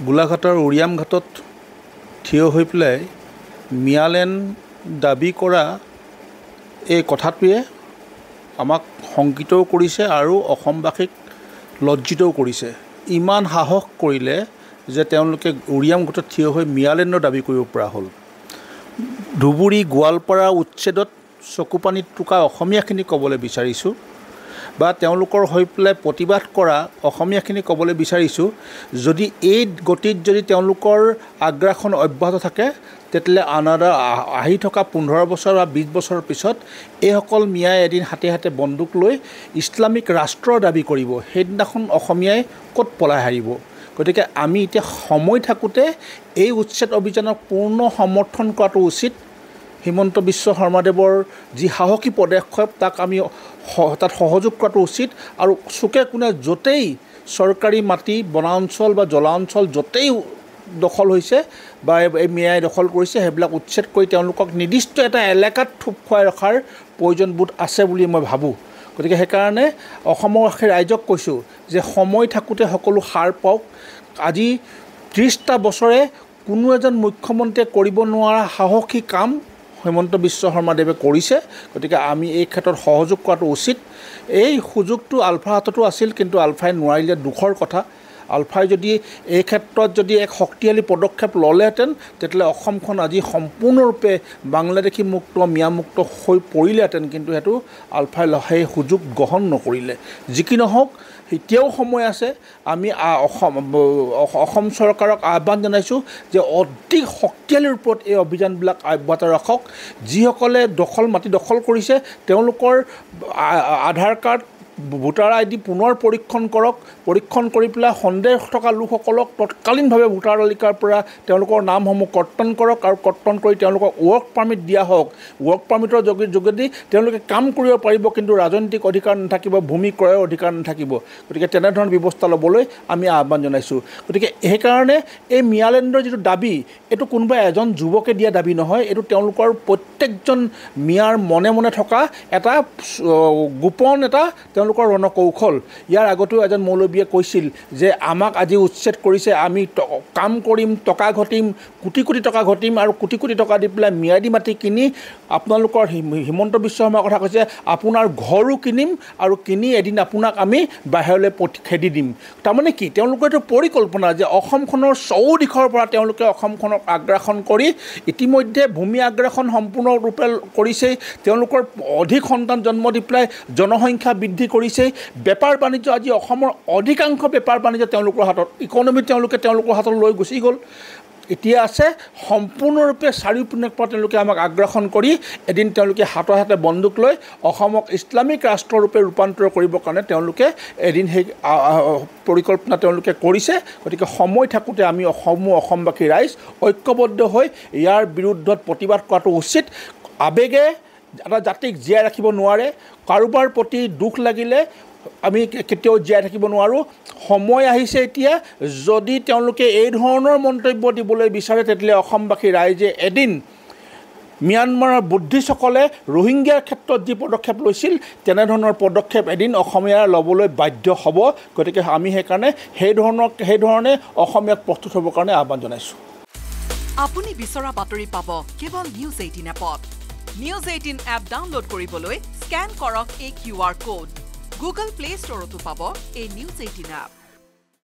গোলাঘাটৰ উৰিয়াম ঘাটত থিয় হৈ পেলাই মিয়ালেণ্ড দাবী কৰা এই কথাটোৱে আমাক শংকিতও কৰিছে আৰু অসমবাসীক লজ্জিতও কৰিছে। ইমান সাহস কৰিলে যে তেওঁলোকে উৰিয়াম ঘাটত থিয় হৈ মিয়ালেণ্ডৰ দাবী কৰিব পৰা হ'ল। ধুবুৰী গোৱালপাৰা উচ্ছেদত চকুপানীত টোকা অসমীয়াখিনি ক'বলৈ বিচাৰিছোঁ বা তেওঁলোকৰ হৈ পেলাই প্ৰতিবাদ কৰা অসমীয়াখিনি ক'বলৈ বিচাৰিছোঁ, যদি এই গতিত যদি তেওঁলোকৰ আগ্ৰাসন অব্যাহত থাকে তেতিয়াহ'লে আহি থকা 15 বছৰ বা 20 বছৰৰ পিছত এইসকল মিয়াই এদিন হাতে হাতে বন্দুক লৈ ইছলামিক ৰাষ্ট্ৰৰ দাবী কৰিব। সেইদিনাখন অসমীয়াই ক'ত পলাই হাৰিব? গতিকে আমি এতিয়া সময় থাকোঁতে এই উচ্ছেদ অভিযানক পূৰ্ণ সমৰ্থন কৰাটো উচিত। হিমন্ত বিশ্ব শৰ্মাদেৱৰ যি সাহসী পদক্ষেপ তাক আমি তাত সহযোগ কৰাটো উচিত আৰু চুকে কোণে য'তেই চৰকাৰী মাটি বনাঞ্চল বা জলাঞ্চল য'তেই দখল হৈছে বা এই মিয়াই দখল কৰিছে সেইবিলাক উচ্ছেদ কৰি তেওঁলোকক নিৰ্দিষ্ট এটা এলেকাত থোপ খুৱাই ৰখাৰ প্ৰয়োজনবোধ আছে বুলি মই ভাবোঁ। গতিকে সেইকাৰণে অসমবাসী ৰাইজক কৈছোঁ যে সময় থাকোঁতে সকলো সাৰ পাওক। আজি 30টা বছৰে কোনো এজন মুখ্যমন্ত্ৰীয়ে কৰিব নোৱাৰা সাহসী কাম হিমন্ত বিশ্ব শৰ্মাদেৱে কৰিছে। গতিকে আমি এই ক্ষেত্ৰত সহযোগ কৰাটো উচিত। এই সুযোগটো আলফাৰ হাততো আছিল, কিন্তু আলফাই নোৱাৰিলে দুখৰ কথা। আলফাই যদি এই ক্ষেত্ৰত যদি এক শক্তিশালী পদক্ষেপ ল'লেহেঁতেন তেতিয়াহ'লে অসমখন আজি সম্পূৰ্ণৰূপে বাংলাদেশী মুক্ত মিয়ামুক্ত হৈ পৰিলেহেঁতেন, কিন্তু সেইটো আলফাই সেই সুযোগ গ্ৰহণ নকৰিলে। যি কি নহওক এতিয়াও সময় আছে। আমি অসম চৰকাৰক আহ্বান জনাইছোঁ যে অধিক শক্তিশালী ৰূপত এই অভিযানবিলাক অব্যাহত ৰাখক। যিসকলে মাটি দখল কৰিছে তেওঁলোকৰ আধাৰ কাৰ্ড ভোটাৰ ID পুনৰ পৰীক্ষণ কৰক। পৰীক্ষণ কৰি পেলাই সন্দেহ থকা লোকসকলক তৎকালীনভাৱে ভোটাৰ তালিকাৰ পৰা তেওঁলোকৰ নামসমূহ কৰ্তন কৰক আৰু কৰ্তন কৰি তেওঁলোকক ৱৰ্ক পাৰ্মিট দিয়া হওক। ৱৰ্ক পাৰ্মিটৰ যোগেদি তেওঁলোকে কাম কৰিব পাৰিব, কিন্তু ৰাজনৈতিক অধিকাৰ নাথাকিব, ভূমি ক্ৰয়ৰ অধিকাৰ নাথাকিব। গতিকে তেনেধৰণৰ ব্যৱস্থা ল'বলৈ আমি আহ্বান জনাইছোঁ। গতিকে সেইকাৰণে এই মিয়ালেণ্ডৰ যিটো দাবী, এইটো কোনোবা এজন যুৱকে দিয়া দাবী নহয়, এইটো তেওঁলোকৰ প্ৰত্যেকজন মিয়াৰ মনে মনে থকা এটা গোপন এটা তেওঁলোকৰ ৰণকৌশল। ইয়াৰ আগতেও এজন মৌলবীয়ে কৈছিল যে আমাক আজি উচ্ছেদ কৰিছে, আমি কাম কৰিম, টকা ঘটিম, কোটি কোটি টকা ঘটিম আৰু কোটি কোটি টকা দি পেলাই ম্যাদী মাটি কিনি আপোনালোকৰ হিমন্ত বিশ্ব শৰ্মাৰ কথা কৈছে আপোনাৰ ঘৰো কিনিম আৰু কিনি এদিন আপোনাক আমি বাহিৰলৈ খেদি দিম। তাৰমানে কি? তেওঁলোকৰ এইটো পৰিকল্পনা যে অসমখনৰ চৌদিশৰ পৰা তেওঁলোকে অসমখনক আগ্ৰাসন কৰি ইতিমধ্যে ভূমি আগ্ৰাসন সম্পূৰ্ণৰূপে কৰিছে। তেওঁলোকৰ অধিক সন্তান জন্ম দি পেলাই জনসংখ্যা বৃদ্ধি কৰিছে। বেপাৰ বাণিজ্য আজি অসমৰ অধিকাংশ বেপাৰ বাণিজ্য তেওঁলোকৰ হাতত, ইকনমি তেওঁলোকৰ হাতত লৈ গুচি গ'ল। এতিয়া আছে সম্পূৰ্ণৰূপে চাৰিওপিনৰ পৰা তেওঁলোকে আমাক আগ্ৰাসন কৰি এদিন তেওঁলোকে হাতে হাতে বন্দুক লৈ অসমক ইছলামিক ৰাষ্ট্ৰৰূপে ৰূপান্তৰ কৰিবৰ কাৰণে তেওঁলোকে এদিন সেই পৰিকল্পনা তেওঁলোকে কৰিছে। গতিকে সময় থাকোঁতে আমি অসমবাসী ৰাইজ ঐক্যবদ্ধ হৈ ইয়াৰ বিৰুদ্ধত প্ৰতিবাদ কৰাটো উচিত। আৱেগে এটা জাতিক জীয়াই ৰাখিব নোৱাৰে। কাৰোবাৰ প্ৰতি দুখ লাগিলে আমি কেতিয়াও জীয়াই থাকিব নোৱাৰোঁ। সময় আহিছে এতিয়া, যদি তেওঁলোকে এই ধৰণৰ মন্তব্য দিবলৈ বিচাৰে তেতিয়াহ'লে অসমবাসী ৰাইজে এদিন ম্যানমাৰৰ বুদ্ধিষ্টসকলে ৰোহিংগিয়াৰ ক্ষেত্ৰত যি পদক্ষেপ লৈছিল তেনেধৰণৰ পদক্ষেপ এদিন অসমীয়াৰ ল'বলৈ বাধ্য হ'ব। গতিকে আমি সেইকাৰণে সেইধৰণে অসমীয়াক প্ৰস্তুত হ'বৰ কাৰণে আহ্বান জনাইছোঁ। আপুনি বিচৰা বাতৰি পাব কেৱল নিউজ 18 এপত। নিউজ 18 এপ ডাউনলোড কৰিবলৈ স্কেন কৰক এই QR কোড। গুগল প্লে ষ্টৰতো পাব এই নিউজ 18 এপ।